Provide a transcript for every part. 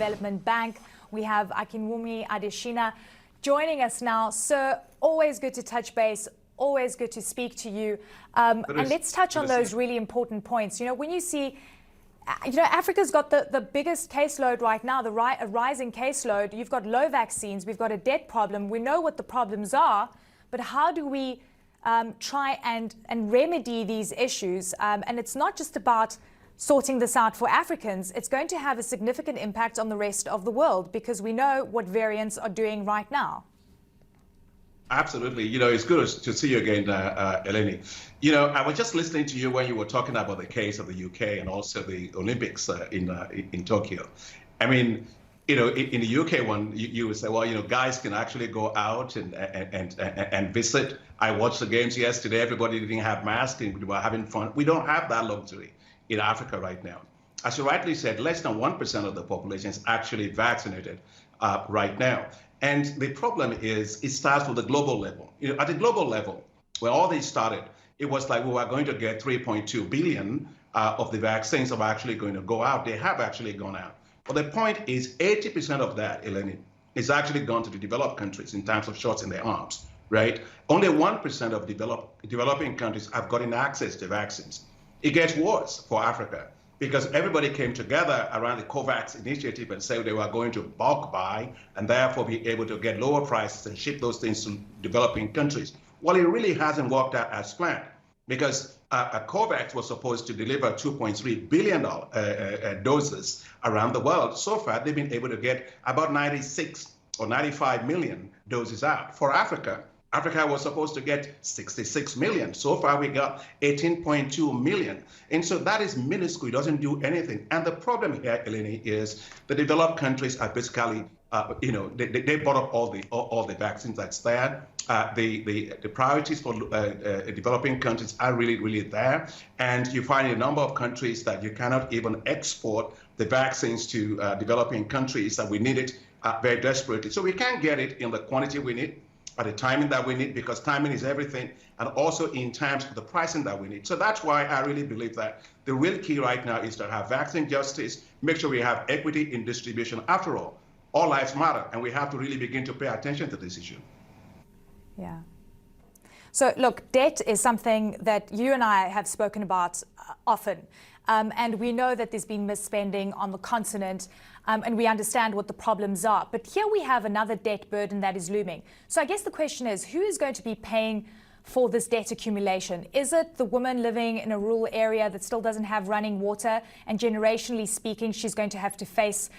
Development Bank. We have Akinwumi Adesina joining us now. Sir, always good to touch base, always good to speak to you. And let's touch on those really important points. You know, when you see, Africa's got the biggest caseload right now, a rising caseload. You've got low vaccines, we've got a debt problem. We know what the problems are, but how do we try and remedy these issues? And it's not just about sorting this out for Africans. It's going to have a significant impact on the rest of the world because we know what variants are doing right now. Absolutely. You know, it's good to see you again, Eleni. You know, I was just listening to you when you were talking about the case of the UK and also the Olympics in Tokyo. I mean, you know, in the UK one, you would say, well, you know, guys can actually go out and visit. I watched the games yesterday. Everybody didn't have masks and we were having fun. We don't have that luxury in Africa right now. As you rightly said, less than 1% of the population is actually vaccinated right now. And the problem is, it starts with the global level. You know, at the global level, when all this started, it was like we were going to get 3.2 billion of the vaccines are actually going to go out. They have actually gone out. But the point is, 80% of that, Eleni, is actually gone to the developed countries in terms of shots in their arms, right? Only 1% of developing countries have gotten access to vaccines. It gets worse for Africa because everybody came together around the COVAX initiative and said they were going to bulk buy and therefore be able to get lower prices and ship those things to developing countries. Well, it really hasn't worked out as planned because COVAX was supposed to deliver 2.3 billion doses around the world. So far, they've been able to get about 96 or 95 million doses out. For Africa, Africa was supposed to get 66 million. So far, we got 18.2 million. And so that is minuscule. It doesn't do anything. And the problem here, Eleni, is the developed countries are basically, you know, they bought up all the vaccines that's there. The priorities for developing countries are really there. And you find a number of countries that you cannot even export the vaccines to developing countries that we need it very desperately. So we can't get it in the quantity we need, at the timing that we need, because timing is everything, and also in terms of the pricing that we need. So that's why I really believe that the real key right now is to have vaccine justice, make sure we have equity in distribution. After all lives matter, and we have to really begin to pay attention to this issue. Yeah. So look, debt is something that you and I have spoken about often. And we know that there's been misspending on the continent, and we understand what the problems are. But here we have another debt burden that is looming. So I guess the question is, who is going to be paying for this debt accumulation? Is it the woman living in a rural area that still doesn't have running water, and generationally speaking, she's going to have to face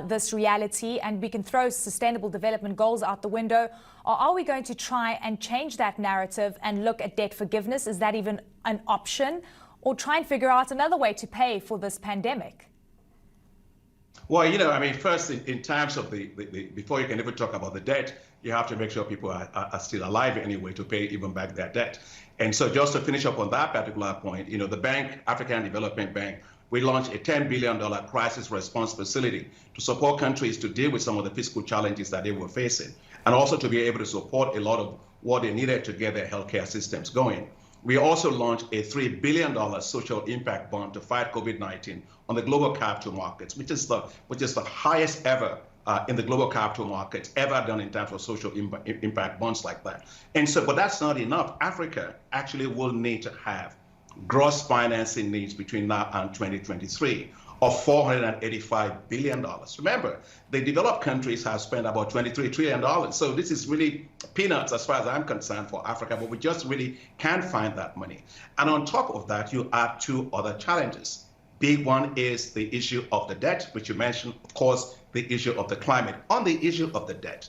this reality, and we can throw sustainable development goals out the window? Or are we going to try and change that narrative and look at debt forgiveness? Is that even an option? Or try and figure out another way to pay for this pandemic? Well, you know, I mean, first, in terms of before you can even talk about the debt, you have to make sure people are still alive anyway to pay even back their debt. And so just to finish up on that particular point, you know, the bank, African Development Bank, we launched a $10 billion crisis response facility to support countries to deal with some of the fiscal challenges that they were facing, and also to be able to support a lot of what they needed to get their healthcare systems going. We also launched a $3 billion social impact bond to fight COVID-19 on the global capital markets, which is the highest ever in the global capital markets ever done in terms of social impact bonds like that. And so, but that's not enough. Africa actually will need to have gross financing needs between now and 2023 of $485 billion. Remember, the developed countries have spent about $23 trillion. So this is really peanuts as far as I'm concerned for Africa, but we just really can't find that money. And on top of that, you add two other challenges. Big one is the issue of the debt, which you mentioned, of course, the issue of the climate. On the issue of the debt,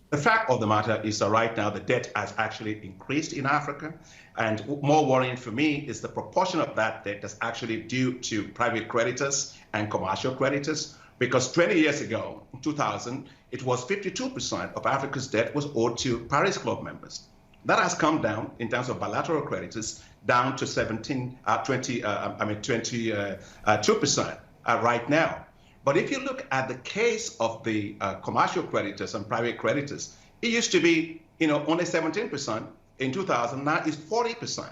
the fact of the matter is that right now the debt has actually increased in Africa. And more worrying for me is the proportion of that debt that's actually due to private creditors and commercial creditors. Because 20 years ago, in 2000, it was 52% of Africa's debt was owed to Paris Club members. That has come down in terms of bilateral creditors down to 22% right now. But if you look at the case of the commercial creditors and private creditors, it used to be, you know, only 17% in 2000. Now it's 40%.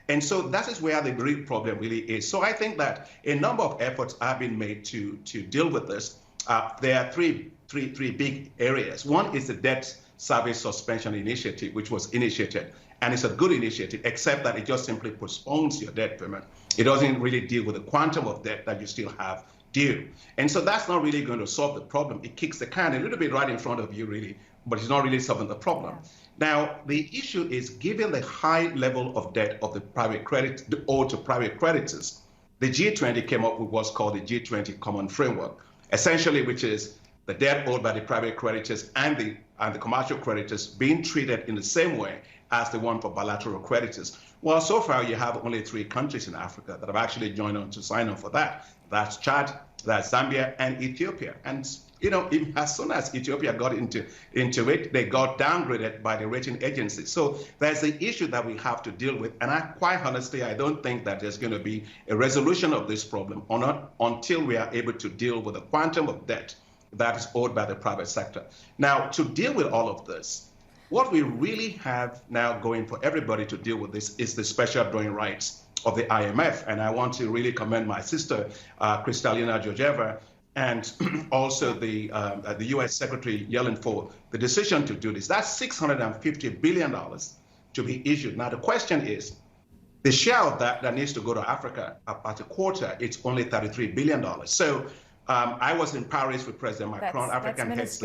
And so that is where the real problem really is. So I think that a number of efforts have been made to deal with this. there are three big areas. One is the debt service suspension initiative, which was initiated. And it's a good initiative, except that it just simply postpones your debt payment. It doesn't really deal with the quantum of debt that you still have due. And so that's not really going to solve the problem. It kicks the can a little bit right in front of you, really, but it's not really solving the problem. Yeah. Now, the issue is, given the high level of debt of the private credit owed to private creditors, the G20 came up with what's called the G20 Common Framework, essentially, which is the debt owed by the private creditors and the commercial creditors being treated in the same way as the one for bilateral creditors. Well, so far you have only 3 countries in Africa that have actually joined on to sign on for that. That's Chad, that's Zambia, and Ethiopia. And you know, as soon as Ethiopia got into it, they got downgraded by the rating agency. So there's the issue that we have to deal with. And quite honestly, I don't think that there's going to be a resolution of this problem or not until we are able to deal with the quantum of debt that is owed by the private sector. Now, to deal with all of this, what we really have now going for everybody to deal with this is the special drawing rights of the IMF. And I want to really commend my sister, Kristalina Georgieva, and also the U.S. Secretary Yellen for the decision to do this. That's $650 billion to be issued. Now, the question is, the share of that needs to go to Africa at a quarter, it's only $33 billion. So I was in Paris with President Macron. African heads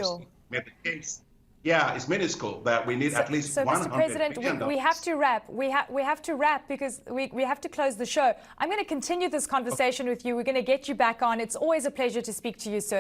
made the case. Yeah, it's minuscule that we need at least $100 Mr. President, we have to wrap. We have to wrap because we have to close the show. I'm going to continue this conversation with you. We're going to get you back on. It's always a pleasure to speak to you, sir.